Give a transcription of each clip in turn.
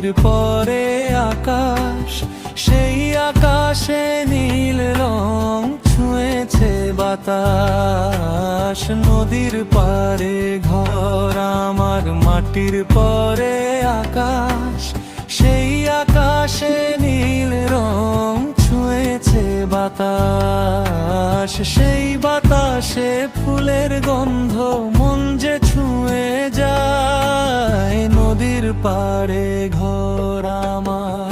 নদীর পরে আকাশ, সেই আকাশে নীল রং ছুঁয়েছে বাতাস। নদীর পারে ঘর আমার, মাটির পরে আকাশ, সেই আকাশে নীল রং ছুঁয়েছে বাতাস। সেই বাতাসে ফুলের গন্ধ মন যে ছুঁয়ে যায়। নদীর পাড়ে ঘর আমার।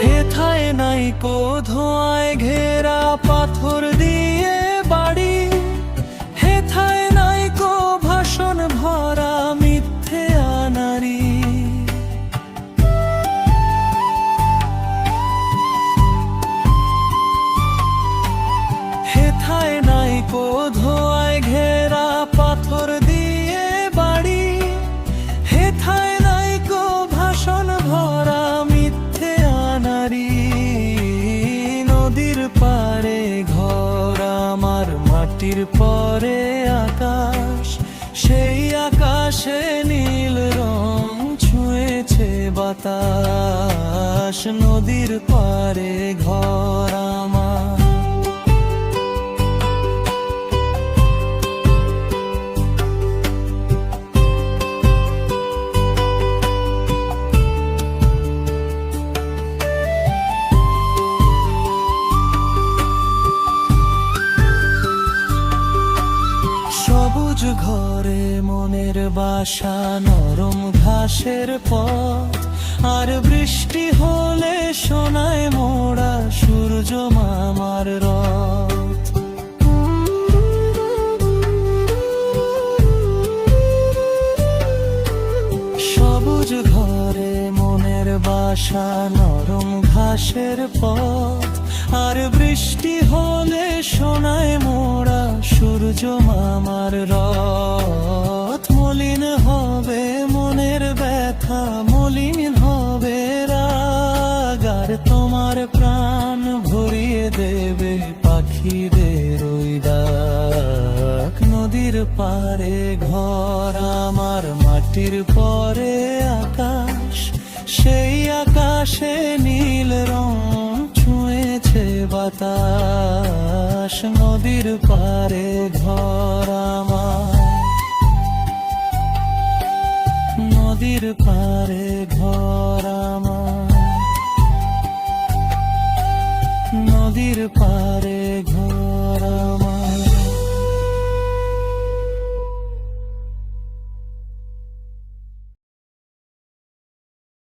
হেথায় নাইকো ধোঁয়ায় ঘেরা পাথর দিয়ে বাড়ি, হেথায় নাইকো ভাষণ ভরা মিথ্যে আনারি। হেথায় নাইকো ধোঁয়ায় ঘেরা পাথর দিয়ে বাড়ি, হেথায় নাইকো ভাষণ ভরা মিথ্যে আনারি। নদীর পারে ঘর আমার, মাটির পরে আকাশ, সেই আকাশে নীল রং ছুঁয়েছে বাতাস। নদীর পারে ঘর আমার। সবুজ ঘরে মনের বাসা, নরম ঘাসের পথ, আর বৃষ্টি হলে সোনায় মোড়া সূর্য মামার রথ। সবুজ ঘরে মনের বাসা, নরম ঘাসের পথ, আর বৃষ্টি হলে সোনায় মোড়া সূর্য মামার রথ। মলিন হবে মনের ব্যথা, মলিন হবে রাগ, আর তোমার প্রাণ ভরিয়ে দেবে পাখিদের ওই ডাক। নদীর পারে ঘর আমার, মাটির পরে আকাশ, সেই আকাশে নীল রং ছুঁয়েছে বাতাস। নদীর পারে ঘর আমার, নদীর পারে ঘর আমার, নদীর পারে